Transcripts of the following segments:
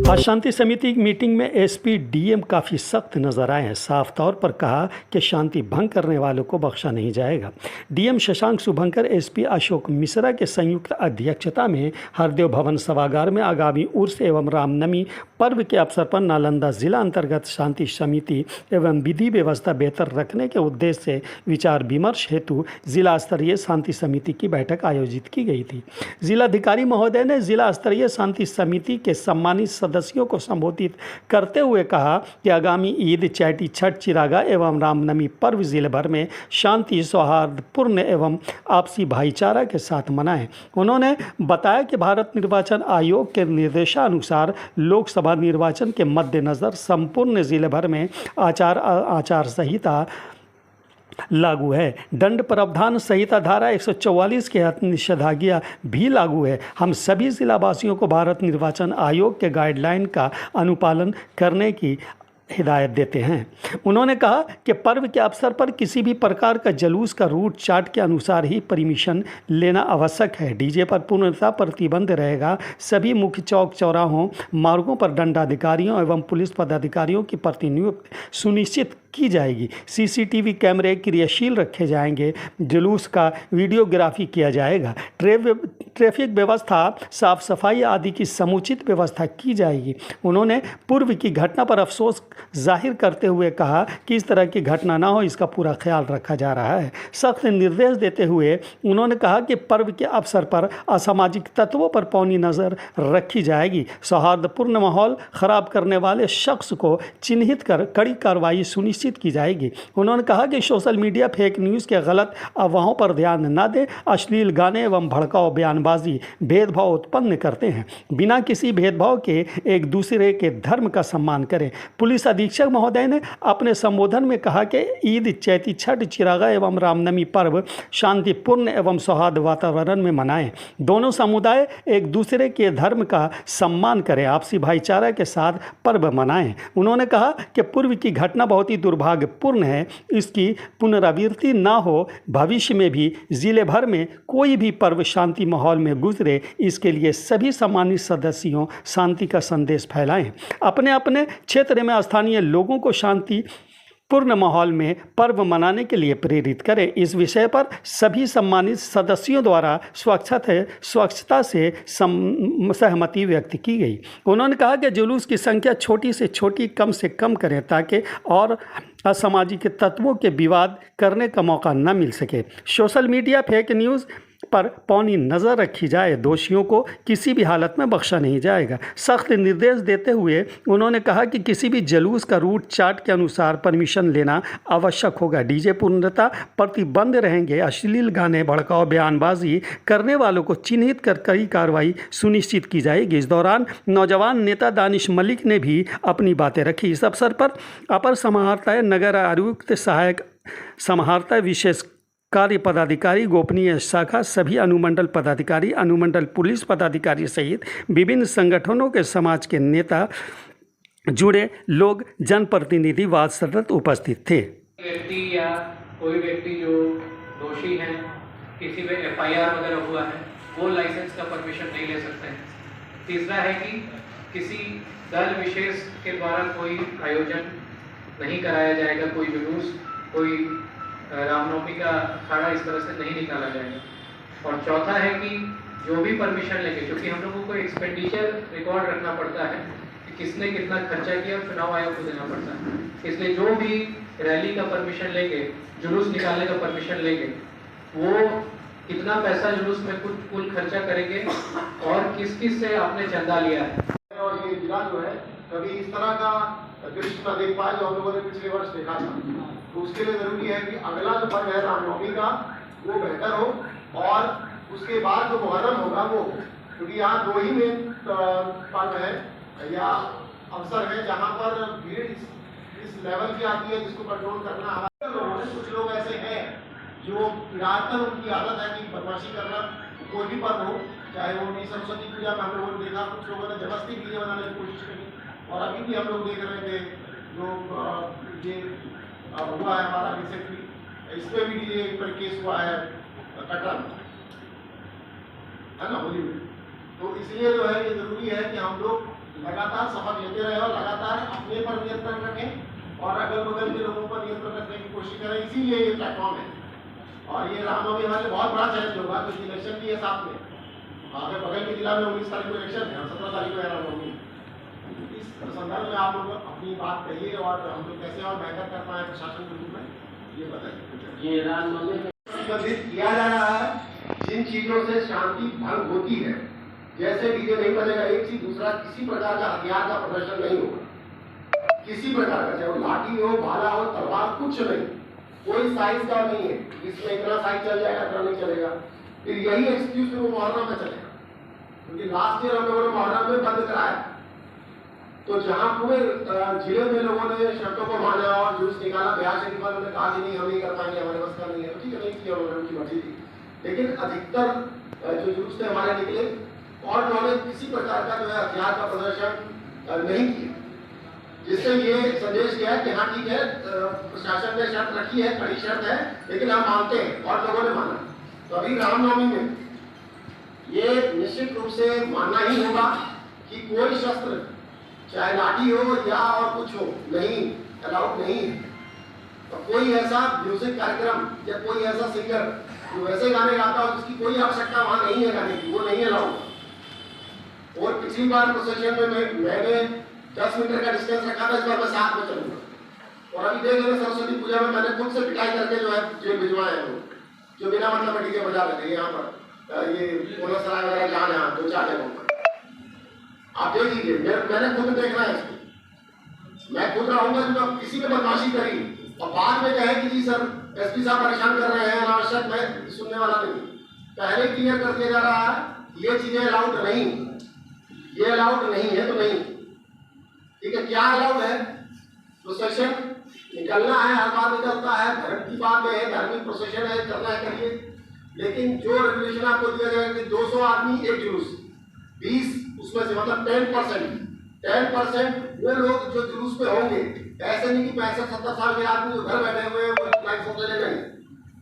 आज शांति समिति की मीटिंग में एसपी डीएम काफ़ी सख्त नजर आए हैं। साफ तौर पर कहा कि शांति भंग करने वालों को बख्शा नहीं जाएगा। डीएम शशांक शुभंकर एसपी अशोक मिश्रा के संयुक्त अध्यक्षता में हरदेव भवन सभागार में आगामी उर्स एवं रामनवमी पर्व के अवसर पर नालंदा जिला अंतर्गत शांति समिति एवं विधि व्यवस्था बेहतर रखने के उद्देश्य से विचार विमर्श हेतु जिला स्तरीय शांति समिति की बैठक आयोजित की गई थी। जिलाधिकारी महोदय ने जिला स्तरीय शांति समिति के सम्मानित सदस्यों को संबोधित करते हुए कहा कि आगामी ईद, चैती, छठ, चिरागा एवं रामनवमी पर्व जिले भर में शांति, सौहार्दपूर्ण एवं आपसी भाईचारा के साथ मनाएं। उन्होंने बताया कि भारत निर्वाचन आयोग के निर्देशानुसार लोकसभा निर्वाचन के मद्देनज़र संपूर्ण जिले भर में आचार संहिता लागू है। दंड प्रावधान संहिता धारा 144 के निषेधाज्ञा भी लागू है। हम सभी जिलावासियों को भारत निर्वाचन आयोग के गाइडलाइन का अनुपालन करने की हिदायत देते हैं। उन्होंने कहा कि पर्व के अवसर पर किसी भी प्रकार का जुलूस का रूट चार्ट के अनुसार ही परमिशन लेना आवश्यक है। डीजे पर पूर्णतः प्रतिबंध रहेगा। सभी मुख्य चौक चौराहों, मार्गों पर दंडाधिकारियों एवं पुलिस पदाधिकारियों की प्रतिनियुक्ति सुनिश्चित की जाएगी। सीसीटीवी कैमरे क्रियाशील रखे जाएंगे। जुलूस का वीडियोग्राफी किया जाएगा। ट्रैफिक व्यवस्था, साफ सफाई आदि की समुचित व्यवस्था की जाएगी। उन्होंने पूर्व की घटना पर अफसोस जाहिर करते हुए कहा कि इस तरह की घटना ना हो, इसका पूरा ख्याल रखा जा रहा है। सख्त निर्देश देते हुए उन्होंने कहा कि पर्व के अवसर पर असामाजिक तत्वों पर पैनी नज़र रखी जाएगी। सौहार्दपूर्ण माहौल खराब करने वाले शख्स को चिन्हित कर कड़ी कार्रवाई सुनिश्चित की जाएगी। उन्होंने कहा कि सोशल मीडिया फेक न्यूज़ के गलत अफवाहों पर ध्यान न दें। अश्लील गाने एवं भड़काऊ बयानबाजी भेदभाव उत्पन्न करते हैं। बिना किसी भेदभाव के एक दूसरे के धर्म का सम्मान करें। पुलिस अधीक्षक महोदय ने अपने संबोधन में कहा कि ईद, चैती, छठ, चिरागा एवं रामनवमी पर्व शांतिपूर्ण एवं सौहार्द वातावरण में मनाएं। दोनों समुदाय एक दूसरे के धर्म का सम्मान करें, आपसी भाईचारा के साथ पर्व मनाएं। उन्होंने कहा कि पूर्व की घटना बहुत ही दुर्भाग्यपूर्ण है। इसकी पुनरावृत्ति न हो। भविष्य में भी जिले भर में कोई भी पर्व शांति माहौल में गुजरे, इसके लिए सभी सम्मानित सदस्यों शांति का संदेश फैलाएं। अपने अपने क्षेत्र में स्थानीय लोगों को शांति पूर्ण माहौल में पर्व मनाने के लिए प्रेरित करें। इस विषय पर सभी सम्मानित सदस्यों द्वारा स्वच्छता से सहमति व्यक्त की गई। उन्होंने कहा कि जुलूस की संख्या छोटी से छोटी, कम से कम करें ताकि और असामाजिक तत्वों के विवाद करने का मौका न मिल सके। सोशल मीडिया फेक न्यूज़ पर पैनी नज़र रखी जाए। दोषियों को किसी भी हालत में बख्शा नहीं जाएगा। सख्त निर्देश देते हुए उन्होंने कहा कि किसी भी जुलूस का रूट चार्ट के अनुसार परमिशन लेना आवश्यक होगा। डीजे पूर्णतः प्रतिबंध रहेंगे। अश्लील गाने, भड़काऊ बयानबाजी करने वालों को चिन्हित कर कड़ी कार्रवाई सुनिश्चित की जाएगी। इस दौरान नौजवान नेता दानिश मलिक ने भी अपनी बातें रखी। इस अवसर पर अपर समाहर्ता नगर आयुक्त, सहायक समाहर्ता, विशेष कार्य पदाधिकारी, गोपनीय शाखा, सभी अनुमंडल पदाधिकारी, अनुमंडल पुलिस पदाधिकारी सहित विभिन्न संगठनों के समाज के नेता, जुड़े लोग, जनप्रतिनिधि वाद सतत उपस्थित थे। व्यक्ति या कोई व्यक्ति जो दोषी है, किसी में एफआईआर वगैरह हुआ है, वो लाइसेंस का परमिशन नहीं ले सकते हैं। तीसरा है कि किसी दल विशेष के द्वारा कोई आयोजन नहीं कराया जाएगा, कोई जुलूस, कोई रामनवमी का अखाड़ा इस तरह से नहीं निकाला जाएगा। और चौथा है कि जो भी परमिशन लेंगे, क्योंकि हम लोगों को एक्सपेंडिचर रिकॉर्ड रखना पड़ता है कि किसने कितना खर्चा किया और चुनाव आयोग को देना पड़ता है। इसलिए जो भी रैली का परमिशन लेंगे, जुलूस निकालने का परमिशन लेंगे, वो कितना पैसा जुलूस में कुल खर्चा करेंगे और किस किस से आपने चंदा लिया है। और ये जिला जो है कभी इस तरह का दृश्य न देख पाए जो हम लोगों ने पिछले वर्ष देखा था। तो उसके लिए जरूरी है कि अगला जो पर्व है रामनवमी का, वो बेहतर हो और उसके बाद जो मुहर्रम होगा वो, क्योंकि यहाँ दो ही मेन पर्व है या अवसर है जहाँ पर भीड़ इस लेवल की आती है जिसको कंट्रोल करना हमारे लोगों ने। कुछ लोग ऐसे हैं जो पिरातर उनकी आदत है कि बदमाशी करना, कोई भी पर्व हो, चाहे वो भी सरस्वती पूजा में हम लोगों ने देखा कुछ लोगों ने जबरदस्ती वीडियो बनाने की कोशिश करी। और अभी भी हम लोग देख रहे थे जो ये हुआ है हमारा रिसेंटली, इस पर भी डीजे पर केस हुआ है कटरा में, है ना, होली में। तो इसलिए जो है ये जरूरी है कि हम लोग लगातार शपथ लेते रहे और लगातार अपने पर नियंत्रण रखें और अगल बगल के लोगों पर नियंत्रण रखने की कोशिश करें। इसीलिए ये प्लेटफॉर्म है और ये रामनवमी हमारे लिए बहुत बड़ा चैलेंज होगा क्योंकि इलेक्शन भी है साथ में। आगे बगल के जिला में 19 तारीख को इलेक्शन है और 17 तारीख को है रामनवमी। इस संदर्भ में आप लोग अपनी बात कहिए और हम लोग कैसे और बेहतर कर पाए प्रशासन के रूप में ये बताइए। ये रामनवमी संबंधित किया जा रहा है जिन चीजों से शांति भंग होती है, जैसे डीजे नहीं बजेगा एक चीज, दूसरा किसी प्रकार का हथियार का प्रदर्शन नहीं होगा, किसी प्रकार का, चाहे वो लाठी हो, भाला हो, तलवार, कुछ नहीं, कोई साइज का नहीं है, इसमें इतना साइज चल जाएगा इतना नहीं चलेगा। फिर यही एक्सक्यूज वो मुहर्रम में चलेगा, क्योंकि लास्ट ईयर हम लोगों ने मुहर्रम में बंद कराया, तो जहां पूरे जिले में लोगों ने शर्तों को माना और जुलूस निकाला, ब्याह शरीफ वालों ने कहा कि नहीं हम नहीं कर पाएंगे, हमारे बस का नहीं है, तो ठीक है नहीं किया उन्होंने, उनकी मर्जी थी। लेकिन अधिकतर जो जुलूस थे हमारे निकले और उन्होंने किसी प्रकार का जो है हथियार का प्रदर्शन नहीं किया, जिससे ये संदेश गया कि हाँ ठीक है प्रशासन ने शर्त रखी है, कड़ी शर्त है, लेकिन हम मानते हैं और लोगों ने माना। तो अभी रामनवमी में ये निश्चित रूप से मानना ही होगा कि कोई शस्त्र चाहे लाठी हो या और कुछ हो नहीं अलाउड नहीं है। तो कोई ऐसा म्यूजिक कार्यक्रम या कोई ऐसा सिंगर जो वैसे गाने गाता हो जिसकी कोई आवश्यकता वहां नहीं है गाने की, वो नहीं अलाउड। और पिछली बार प्रोसेशन में मैंने 10 मीटर का डिस्टेंस रखा था, इस बार मैं 7 में चलूंगा। और अभी देख लेना सरस्वती पूजा में मैंने खुद से पिटाई करके जो है जेल भिजवाए हैं लोग, जो बिना मतलब में डीजे बजा लेते हैं यहाँ पर, ये कोला सराय वगैरह जहाँ 2-4 जगहों पर आप देख लीजिए। मैंने खुद देखना है इसको, मैं खुद रहूंगा जो किसी ने बदमाशी करी और बाद में कहे कि जी सर एसपी साहब परेशान कर रहे हैं अनावश्यक, मैं सुनने वाला नहीं। पहले क्लियर कर दिया जा रहा है ये चीजें अलाउड नहीं, ये अलाउड नहीं है तो नहीं, ठीक है। क्या अलाउड है? प्रोसेशन निकलना है, हर बार निकलता है, धर्म की बात है, धार्मिक प्रोसेशन है, करना है करिए। लेकिन जो रेगुलेशन आपको दिया जाएगा कि 200 आदमी एक जुलूस, 20 उसमें से मतलब 10% वो लोग जो जुलूस पे होंगे, ऐसे नहीं कि 65-70 साल के आदमी जो घर बैठे हुए हैं वो लाइसेंस ले लेंगे।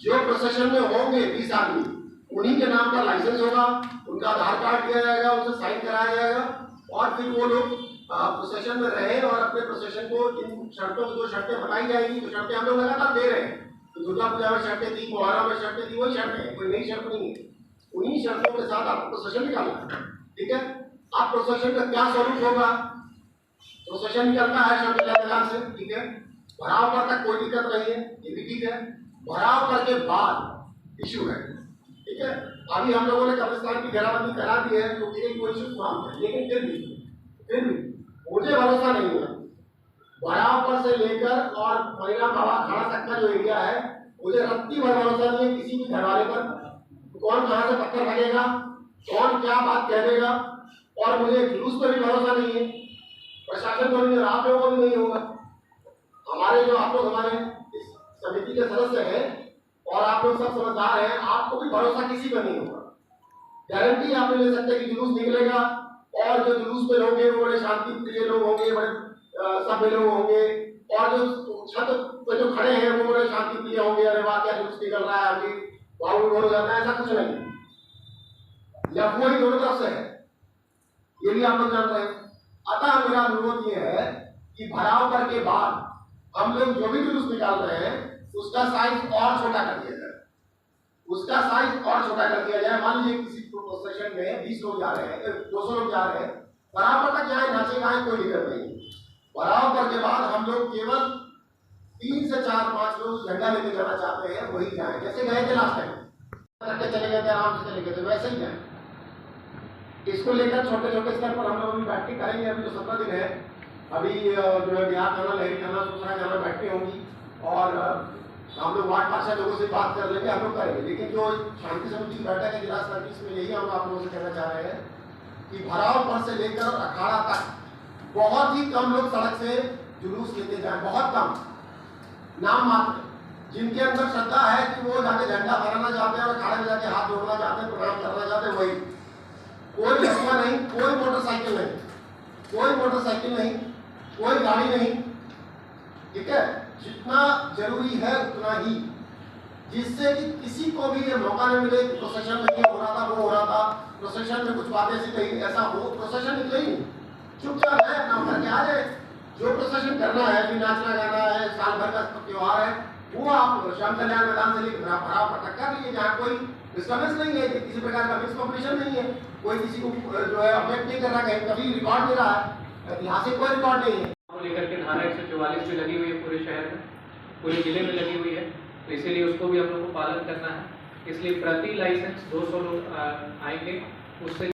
जो प्रोसेशन में होंगे 20 आदमी, उन्हीं के नाम पर लाइसेंस होगा, उनका आधार कार्ड दिया जाएगा, उनसे साइन कराया जाएगा और फिर वो लोग प्रोसेशन में रहे और अपने प्रोसेशन को इन शर्तों की जो शर्तें बताई जाएंगी, तो शर्तें हम लोग लगातार दे रहे हैं। तो दुर्गा पूजा में शर्तें थी, मुहर्रम में शर्तें थी, वही शर्तें हैं, कोई नई शर्त नहीं है। उन्हीं शर्तों के साथ आपको प्रोसेशन निकालना, ठीक है। आप प्रोसेशन का क्या स्वरूप होगा? प्रोसेशन निकलता है शर्त से, ठीक है। भराव पर तक कोई दिक्कत नहीं है, ये भी ठीक है। भराव पर के बाद इशू है, ठीक है। अभी हम लोगों ने कब्रिस्तान की घेराबंदी करा दी है, तो कोई इशू समाप्त है, लेकिन फिर भी मुझे भरोसा नहीं है। भराव पर से लेकर और परिणाम बाबा खाड़ा तक का जो एरिया है, मुझे रत्ती भर भरोसा नहीं है किसी भी घर वाले पर, कौन कहां से पत्थर लगेगा, कौन क्या बात कह देगा। और मुझे जुलूस पर भी भरोसा नहीं है, प्रशासन को नहीं, आप लोगों को भी नहीं होगा। हमारे जो आप लोग हमारे इस समिति के सदस्य हैं और आप लोग सब समझदार हैं, आपको भी भरोसा किसी पर नहीं होगा। गारंटी आप ले सकते कि जुलूस निकलेगा और जो जुलूस पे होंगे वो बड़े शांति प्रिय लोग होंगे, बड़े सभ्य लोग होंगे, और जो छत पे जो खड़े हैं वो बड़े शांति प्रिय होंगे। अरे वाह क्या जुलूस निकल रहा है, अभी बाबू बोल जाता है, ऐसा कुछ नहीं। या वो ही दोनों तरफ से है, ये भी आप लोग जानते हैं। अतः मेरा अनुरोध ये है कि भराव कर के बाद हम लोग जो भी जुलूस निकाल रहे हैं उसका साइज और छोटा कर दिया जाए, उसका साइज और छोटा कर दिया जाए। मान लीजिए किसी प्रोसेशन में 20 लोग जा रहे हैं, 200 लोग जा रहे हैं, बराबर तक जाए नाचे गाए कोई दिक्कत नहीं। भराव कर के बाद हम लोग केवल 3 से 4-5 लोग झंडा लेके जाना चाहते हैं, वही जाए, जैसे गए थे लास्ट टाइम करके चले गए थे, आराम से चले गए थे, वैसे ही जाए। इसको लेकर छोटे छोटे स्तर पर हम लोग अभी बैठक करेंगे। अभी जो 17 दिन है, अभी जो है बिहार थाना, लहरी थाना, सूचना थाना बैठकें होंगी और हम लोग वार्ड पार्षद लोगों से बात कर लेंगे, हम लोग करेंगे। लेकिन जो शांति समिति की बैठक है जिला स्तर की, इसमें यही हम आप लोगों से कहना चाह रहे हैं कि भराव पर से लेकर अखाड़ा तक बहुत ही कम लोग सड़क से जुलूस लेते जाए, बहुत कम, नाम मात्र। जिनके अंदर श्रद्धा है कि वो जाके झंडा फहराना चाहते हैं और अखाड़े में जाके हाथ जोड़ना चाहते हैं, प्रणाम करना चाहते हैं, वही। कोई लड़का नहीं, कोई मोटरसाइकिल नहीं, कोई मोटरसाइकिल नहीं, कोई गाड़ी नहीं, ठीक है। जितना जरूरी है उतना ही, जिससे कि किसी को भी ये मौका नहीं मिले कि प्रोसेशन में ये हो रहा था, वो हो रहा था, प्रोसेशन में कुछ बातें ऐसी कही, ऐसा हो, प्रोसेशन निकले ही। चुपचाप है अपना करके आ जाए। जो प्रोसेशन करना है, भी नाचना गाना है, साल भर का त्योहार है, वो आप श्याम कल्याण मैदान से लेकर बराबर तक कर लीजिए, जहाँ कोई डिस्टर्बेंस नहीं है, किसी प्रकार का मिसकॉम्पिटिशन नहीं है, कोई किसी को जो है ऑब्जेक्ट नहीं कर रहा है, कभी रिकॉर्ड दे रहा है, ऐतिहासिक कोई रिकॉर्ड नहीं है। को लेकर के धारा 144 भी लगी हुई है पूरे शहर में, पूरे जिले में लगी हुई है, तो इसीलिए उसको भी हम लोग को पालन करना है। इसलिए प्रति लाइसेंस 200 लोग आएंगे, उससे